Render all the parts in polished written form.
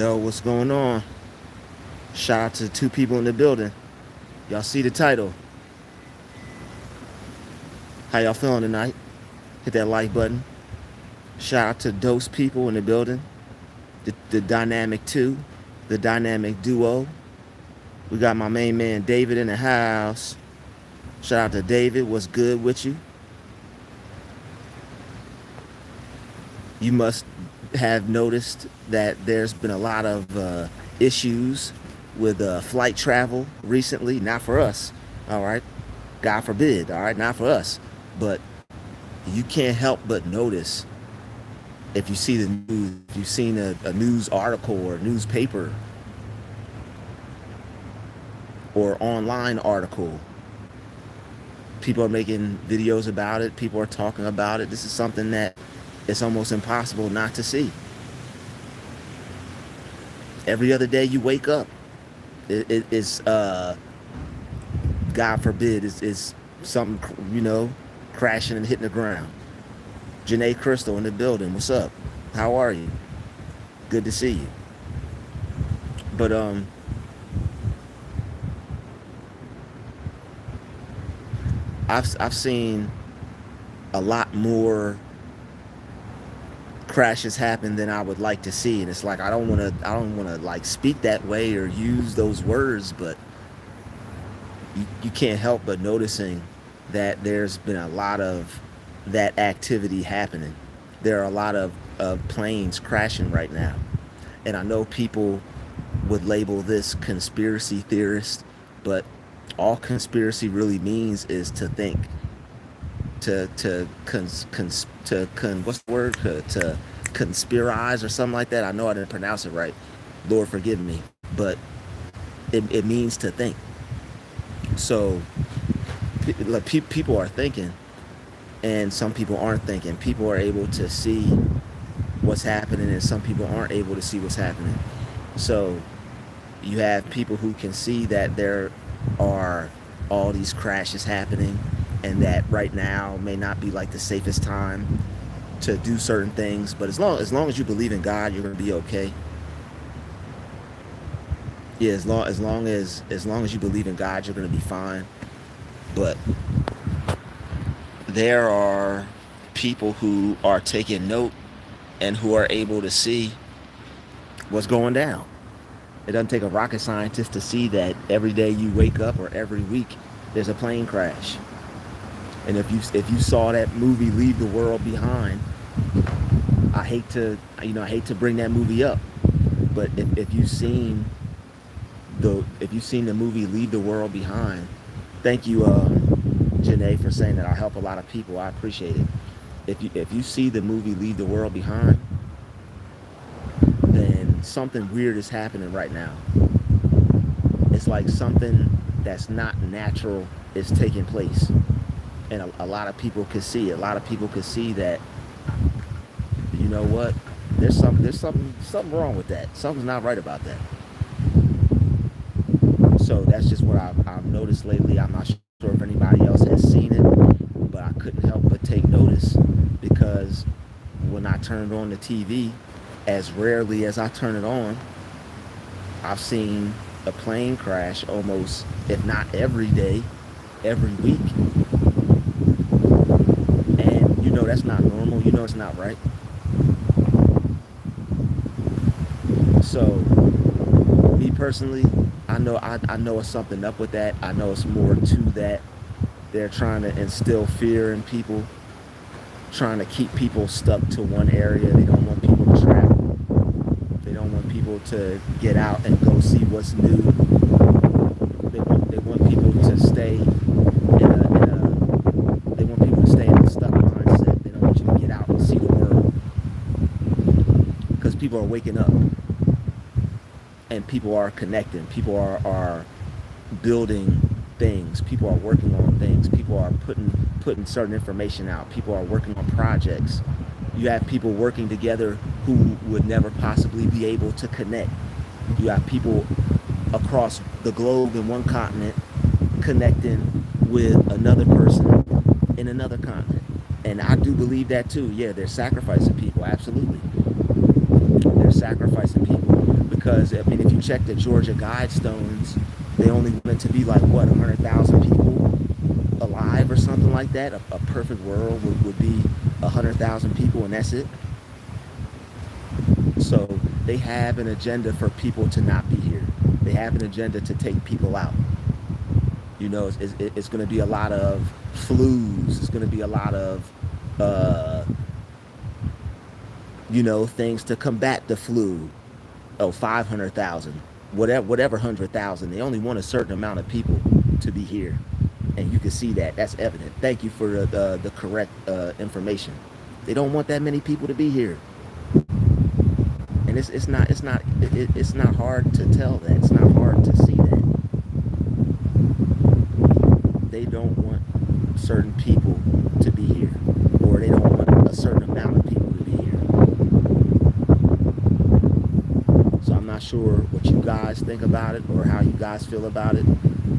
Yo, what's going on? Shout out to the two people in the building. Y'all see the title. How y'all feeling tonight? Hit that like button. Shout out to those people in the building. The dynamic two, the dynamic duo. We got my main man David in the house. Shout out to David. What's good with you? You must have noticed that there's been a lot of issues with flight travel recently. Not for us, all right? God forbid, all right? Not for us. But you can't help but notice if you see the news, if you've seen a news article or newspaper or online article, people are making videos about it. People are talking about it. This is something that it's almost impossible not to see. Every other day you wake up, it's God forbid, is something, crashing and hitting the ground. Janae Crystal in the building. What's up? How are you? Good to see you. But I've seen a lot more crashes happen than I would like to see, and it's like I don't want to like speak that way or use those words, but you can't help but noticing that there's been a lot of that activity happening. There are a lot of planes crashing right now, and I know people would label this conspiracy theorist, but all conspiracy really means is to think, what's the word, to conspirize or something like that. I know I didn't pronounce it right, Lord forgive me, but it means to think. So people are thinking, and some people aren't thinking. People are able to see what's happening, and some people aren't able to see what's happening. So you have people who can see that there are all these crashes happening, and that right now may not be like the safest time to do certain things, but as long as you believe in God, you're gonna be okay. Yeah, as long as you believe in God, you're gonna be fine. But there are people who are taking note and who are able to see what's going down. It doesn't take a rocket scientist to see that every day you wake up or every week there's a plane crash. And if you saw that movie Leave the World Behind, I hate to bring that movie up, but if you've seen the movie Leave the World Behind, thank you, Janae, for saying that. I help a lot of people. I appreciate it. If you see the movie Leave the World Behind, then something weird is happening right now. It's like something that's not natural is taking place, and a lot of people could see. A lot of people could see that. You know what? There's something wrong with that. Something's not right about that. So that's just what I've noticed lately. I'm not sure if anybody else has seen it, but I couldn't help but take notice, because when I turned on the TV, as rarely as I turn it on, I've seen a plane crash almost, if not every day, every week. And that's not normal. It's not right. So, me personally, I know it's something up with that. I know it's more to that. They're trying to instill fear in people, trying to keep people stuck to one area. They don't want people to travel. They don't want people to get out and go see what's new. They want people to stay in a stuck mindset. They don't want you to get out and see the world, because people are waking up. And people are connecting. People are building things. People are working on things. People are putting certain information out. People are working on projects. You have people working together who would never possibly be able to connect. You have people across the globe in one continent connecting with another person in another continent. And I do believe that too. Yeah, they're sacrificing people. Absolutely. They're sacrificing people. because I mean, if you check the Georgia Guidestones, they only want it to be like what 100,000 people alive or something like that. A perfect world would be 100,000 people, and that's it. So they have an agenda for people to not be here. They have an agenda to take people out. You know, it's going to be a lot of flus. It's going to be a lot of, uh, you know, things to combat the flu. Oh, 500,000, whatever 100,000. They only want a certain amount of people to be here, and you can see that. That's evident. Thank you for the correct information. They don't want that many people to be here, and it's not hard to tell that. It's not hard to see that. They don't want certain people to be here, or they don't want a certain amount of people to be here. So I'm not sure what you guys think about it or how you guys feel about it,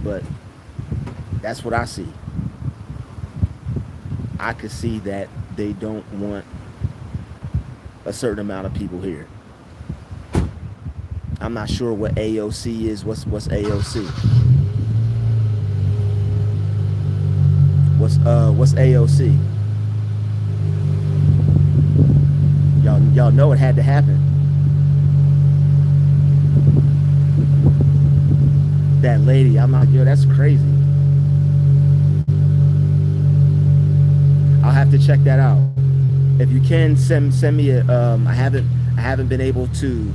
but that's what I see. I could see that they don't want a certain amount of people here. I'm not sure what AOC is. What's AOC? What's AOC? Y'all know it had to happen. That lady, I'm like, yo, that's crazy. I'll have to check that out. If you can send me a I haven't been able to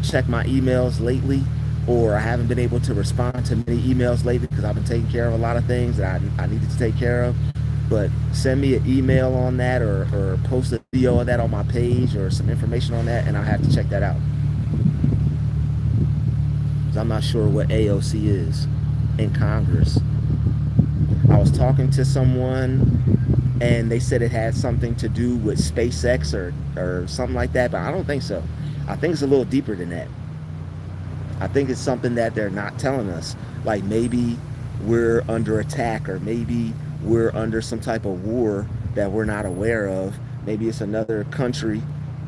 check my emails lately, or I haven't been able to respond to many emails lately because I've been taking care of a lot of things that I needed to take care of. But send me an email on that, or post a video of that on my page, or some information on that, and I'll have to check that out. Because I'm not sure what AOC is in Congress. I was talking to someone, and they said it had something to do with SpaceX or something like that, but I don't think so. I think it's a little deeper than that. I think it's something that they're not telling us. Like maybe we're under attack, or maybe we're under some type of war that we're not aware of. Maybe it's another country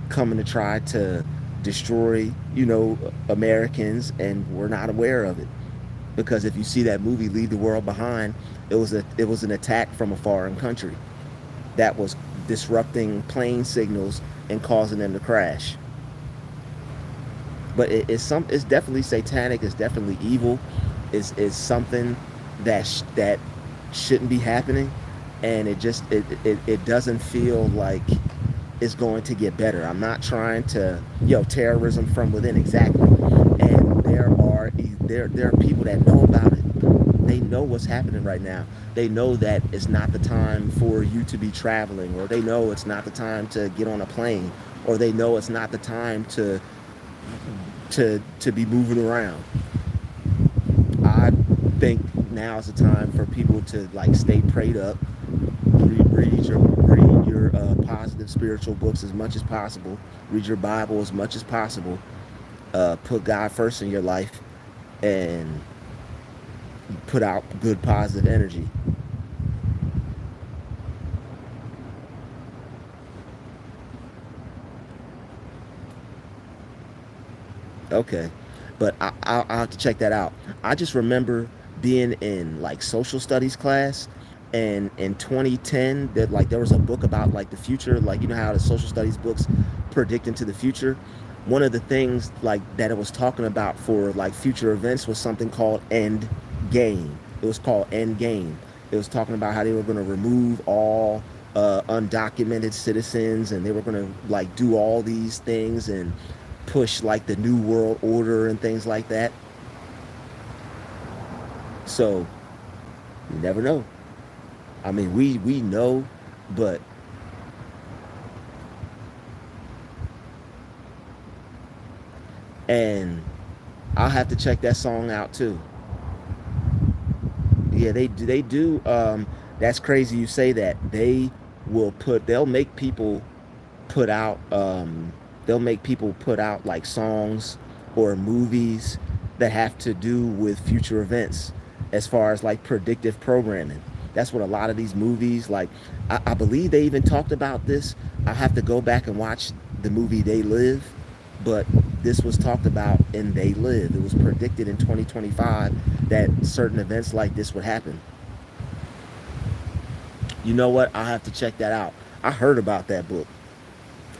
coming to try to destroy, you know, Americans, and we're not aware of it. Because if you see that movie Leave the World Behind, it was an attack from a foreign country that was disrupting plane signals and causing them to crash. But it's definitely satanic. It's definitely evil. It's something that shouldn't be happening, and it doesn't feel like it's going to get better. I'm not trying to terrorism from within, exactly. And there are people that know about it. They know what's happening right now. They know that it's not the time for you to be traveling, or they know it's not the time to get on a plane, or they know it's not the time to be moving around. I think now is the time for people to like stay prayed up, read your positive spiritual books as much as possible, read your Bible as much as possible, put God first in your life, and put out good positive energy. Okay, but I'll have to check that out. I just remember being in like social studies class, and in 2010 that like there was a book about like the future, like you know how the social studies books predict into the future. One of the things like that it was talking about for like future events was something called end game. It was called end game. It was talking about how they were going to remove all undocumented citizens, and they were going to like do all these things and push like the new world order and things like that. So you never know. I mean, we know, but and I'll have to check that song out too. Yeah, they do. That's crazy you say that. They'll make people put out like songs or movies that have to do with future events, as far as like predictive programming. That's what a lot of these movies, like I believe they even talked about this. I have to go back and watch the movie They Live, but This was talked about and They Live. It was predicted in 2025 that certain events like this would happen. You know what? I'll have to check that out. I heard about that book.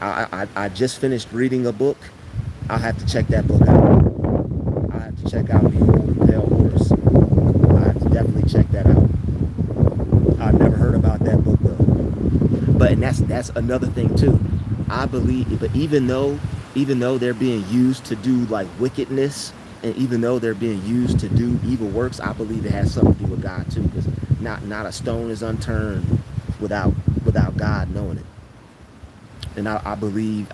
I just finished reading a book. I'll have to check that book out. I have to check out Behold the Pale Horse. I have to definitely check that out. I've never heard about that book though. But and that's another thing too. I believe, but even though they're being used to do like wickedness, and even though they're being used to do evil works, I believe it has something to do with God too. Because not a stone is unturned without God knowing it. And I believe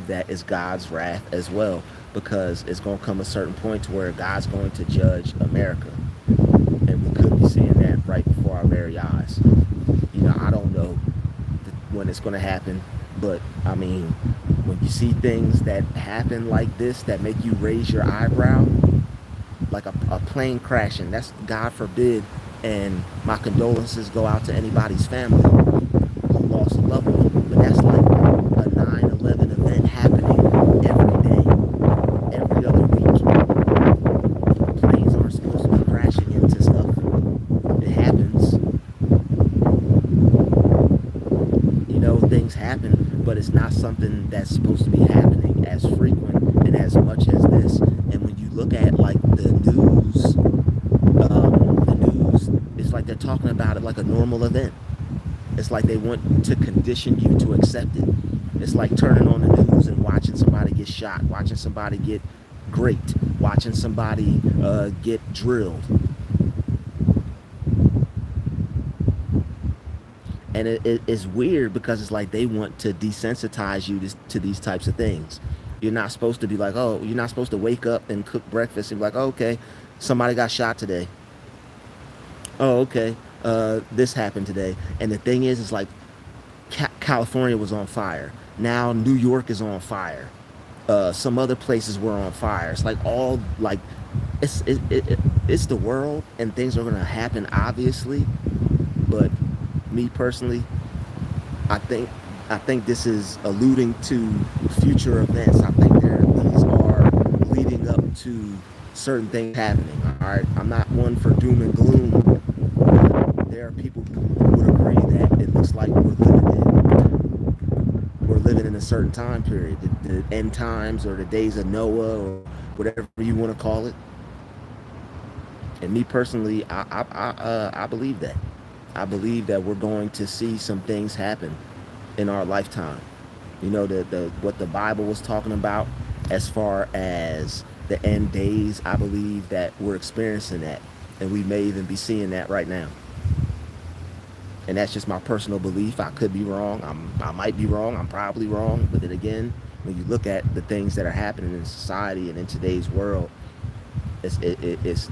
that it's God's wrath as well, because it's going to come a certain point to where God's going to judge America, and we could be seeing that right before our very eyes. I don't know when it's going to happen, but I mean, when you see things that happen like this that make you raise your eyebrow, like a plane crashing, that's God forbid, and my condolences go out to anybody's family who lost a loved one, but that's like a 9/11 event happening every day, every other week. Planes aren't supposed to be crashing into stuff. It happens. Things happen, but it's not something that's supposed to be happening as frequent and as much as this. And when you look at like the news, it's like they're talking about it like a normal event. It's like they want to condition you to accept it. It's like turning on the news and watching somebody get shot, watching somebody get raped, watching somebody get drilled. And it's weird because it's like they want to desensitize you to these types of things. You're not supposed to be like, oh, you're not supposed to wake up and cook breakfast and be like, oh, okay, somebody got shot today. Oh, okay, this happened today. And the thing is like California was on fire. Now New York is on fire. Some other places were on fire. It's like all like it's the world, and things are gonna happen obviously. But me personally, I think this is alluding to future events. I think these are leading up to certain things happening. All right, I'm not one for doom and gloom, but there are people who would agree that it looks like we're living in a certain time period, the end times or the days of Noah or whatever you want to call it. And me personally, I believe that. I believe that we're going to see some things happen in our lifetime. The what the Bible was talking about as far as the end days. I believe that we're experiencing that, and we may even be seeing that right now. And that's just my personal belief. I could be wrong. I might be wrong. I'm probably wrong. But then again, when you look at the things that are happening in society and in today's world, it's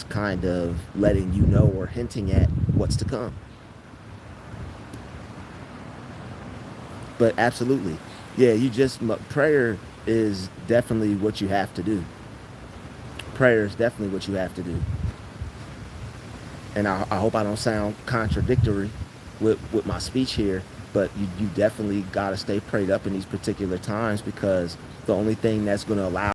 kind of letting you know or hinting at what's to come. But absolutely, yeah, prayer is definitely what you have to do. Prayer is definitely what you have to do. And I hope I don't sound contradictory with my speech here, but you definitely got to stay prayed up in these particular times, because the only thing that's going to allow